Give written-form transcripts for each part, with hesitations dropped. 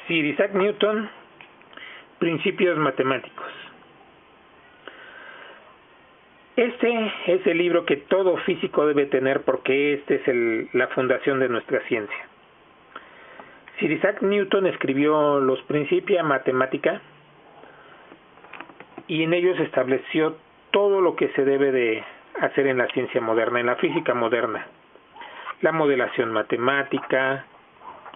Sir Isaac Newton, Principios matemáticos. Este es el libro que todo físico debe tener porque este es la fundación de nuestra ciencia. Sir Isaac Newton escribió los Principia Mathematica y en ellos estableció todo lo que se debe de hacer en la ciencia moderna, en la física moderna. La modelación matemática,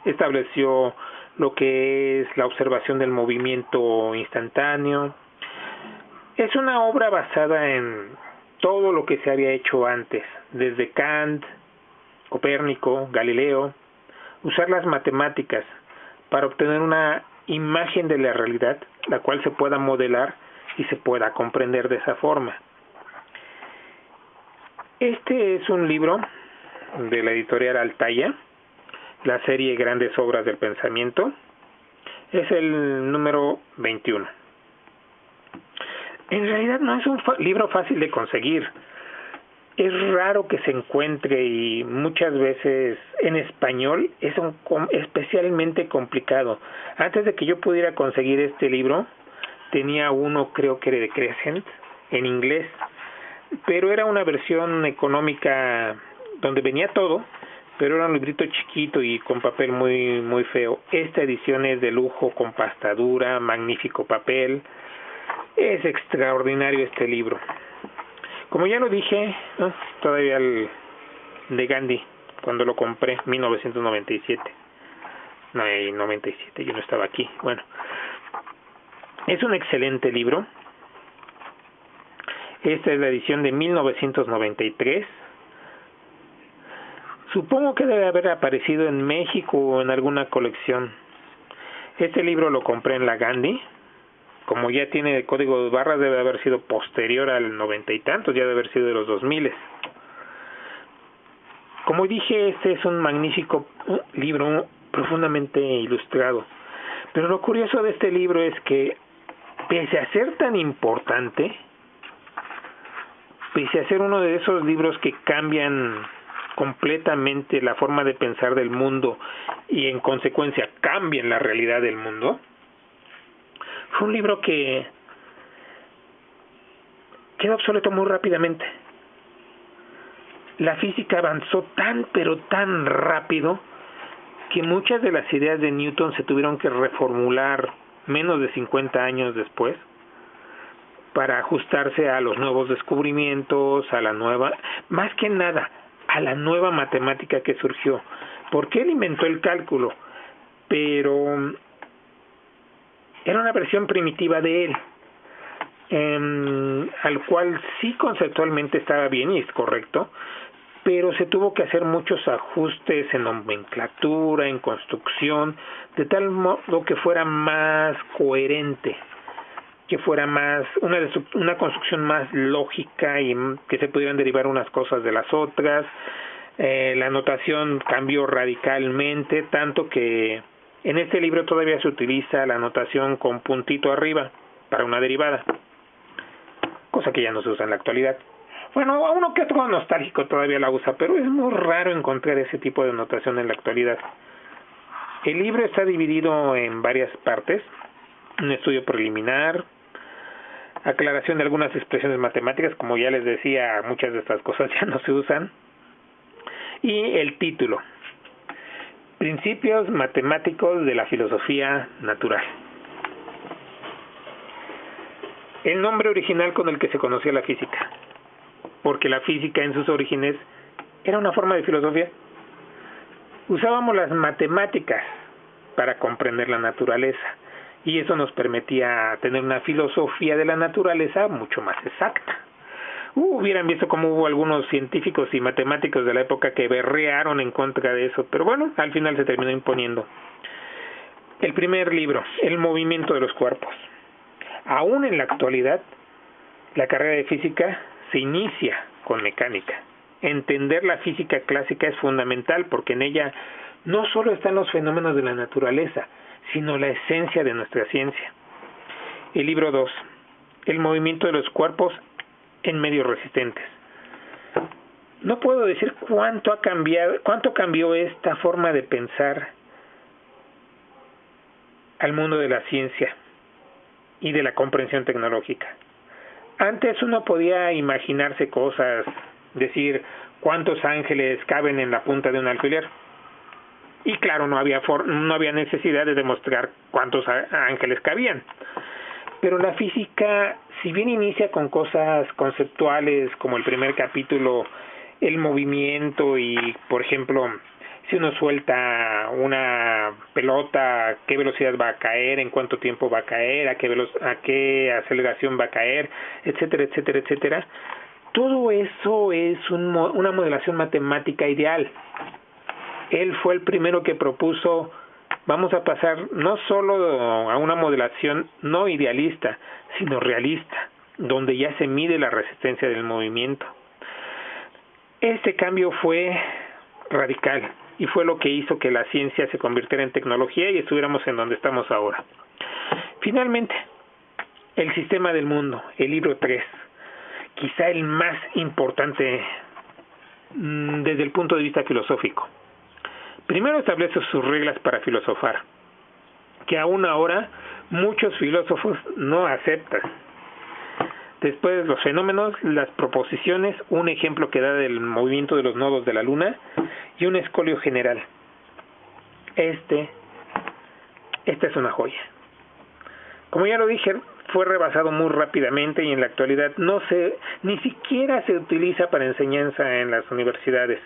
estableció lo que es la observación del movimiento instantáneo. Es una obra basada en todo lo que se había hecho antes, desde Kant, Copérnico, Galileo, usar las matemáticas para obtener una imagen de la realidad, la cual se pueda modelar y se pueda comprender de esa forma. Este es un libro de la editorial Altaya, la serie Grandes Obras del Pensamiento. Es el número 21. En realidad no es un libro fácil de conseguir. Es raro que se encuentre y muchas veces en español es especialmente complicado. Antes de que yo pudiera conseguir este libro, tenía uno, creo que era de Crescent, en inglés, pero era una versión económica donde venía todo, pero era un librito chiquito y con papel muy, muy feo. Esta edición es de lujo, con pasta dura, magnífico papel. Es extraordinario este libro. Como ya lo dije, todavía el de Gandhi, cuando lo compré, 1997. No, 97, yo no estaba aquí. Bueno, es un excelente libro. Esta es la edición de 1993. Supongo que debe haber aparecido en México o en alguna colección. Este libro lo compré en la Gandhi. Como ya tiene el código de barras, debe haber sido posterior al 90 y tantos, ya debe haber sido de los 2000. Como dije, este es un magnífico libro, profundamente ilustrado. Pero lo curioso de este libro es que, pese a ser tan importante, pese a ser uno de esos libros que cambian completamente la forma de pensar del mundo y en consecuencia cambian la realidad del mundo, fue un libro que quedó obsoleto muy rápidamente. La física avanzó tan pero tan rápido que muchas de las ideas de Newton se tuvieron que reformular menos de 50 años después para ajustarse a los nuevos descubrimientos, a la nueva, más que nada, a la nueva matemática que surgió. Porque él inventó el cálculo, pero era una versión primitiva de él, al cual sí conceptualmente estaba bien y es correcto, pero se tuvo que hacer muchos ajustes en nomenclatura, en construcción, de tal modo que fuera más coherente, que fuera más una construcción más lógica y que se pudieran derivar unas cosas de las otras. La notación cambió radicalmente, tanto que en este libro todavía se utiliza la notación con puntito arriba para una derivada, cosa que ya no se usa en la actualidad. Bueno, a uno que otro nostálgico todavía la usa, pero es muy raro encontrar ese tipo de notación en la actualidad. El libro está dividido en varias partes: un estudio preliminar, aclaración de algunas expresiones matemáticas, como ya les decía, muchas de estas cosas ya no se usan, y el título: Principios matemáticos de la filosofía natural. El nombre original con el que se conocía la física, porque la física en sus orígenes era una forma de filosofía. Usábamos las matemáticas para comprender la naturaleza, y eso nos permitía tener una filosofía de la naturaleza mucho más exacta. Hubieran visto cómo hubo algunos científicos y matemáticos de la época que berrearon en contra de eso, pero bueno, al final se terminó imponiendo. El primer libro, El movimiento de los cuerpos. Aún en la actualidad, la carrera de física se inicia con mecánica. Entender la física clásica es fundamental porque en ella no solo están los fenómenos de la naturaleza, sino la esencia de nuestra ciencia. El libro 2, El movimiento de los cuerpos en medios resistentes. No puedo decir cuánto cambió esta forma de pensar al mundo de la ciencia y de la comprensión tecnológica. Antes uno podía imaginarse cosas, decir cuántos ángeles caben en la punta de un alfiler. Y claro, no había necesidad de demostrar cuántos ángeles cabían. Pero la física, si bien inicia con cosas conceptuales como el primer capítulo, el movimiento y, por ejemplo, si uno suelta una pelota, qué velocidad va a caer, en cuánto tiempo va a caer, a qué aceleración va a caer, etcétera, etcétera, etcétera. Todo eso es una modelación matemática ideal. Él fue el primero que propuso, vamos a pasar no solo a una modelación no idealista, sino realista, donde ya se mide la resistencia del movimiento. Este cambio fue radical y fue lo que hizo que la ciencia se convirtiera en tecnología y estuviéramos en donde estamos ahora. Finalmente, el sistema del mundo, el libro 3, quizá el más importante desde el punto de vista filosófico. Primero establece sus reglas para filosofar, que aún ahora muchos filósofos no aceptan. Después los fenómenos, las proposiciones, un ejemplo que da del movimiento de los nodos de la luna y un escolio general. Esta es una joya. Como ya lo dije, fue rebasado muy rápidamente y en la actualidad ni siquiera se utiliza para enseñanza en las universidades.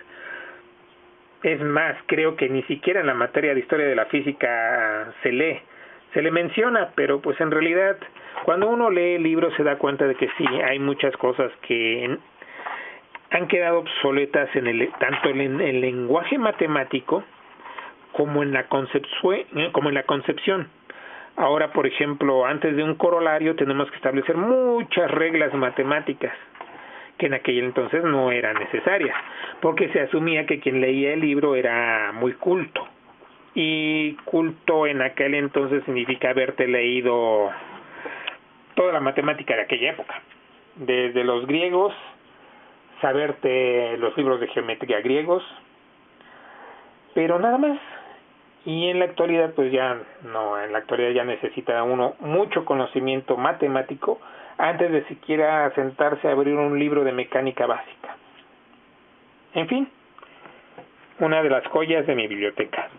Es más, creo que ni siquiera en la materia de historia de la física se le menciona, pero pues en realidad cuando uno lee el libro se da cuenta de que sí, hay muchas cosas que han quedado obsoletas tanto en el lenguaje matemático como en la concepción. Ahora, por ejemplo, antes de un corolario tenemos que establecer muchas reglas matemáticas que en aquel entonces no eran necesarias, porque se asumía que quien leía el libro era muy culto. Y culto en aquel entonces significa haberte leído toda la matemática de aquella época, desde los griegos, saberte los libros de geometría griegos, pero nada más. Y en la actualidad pues ya no, en la actualidad ya necesita uno mucho conocimiento matemático antes de siquiera sentarse a abrir un libro de mecánica básica. En fin, una de las joyas de mi biblioteca.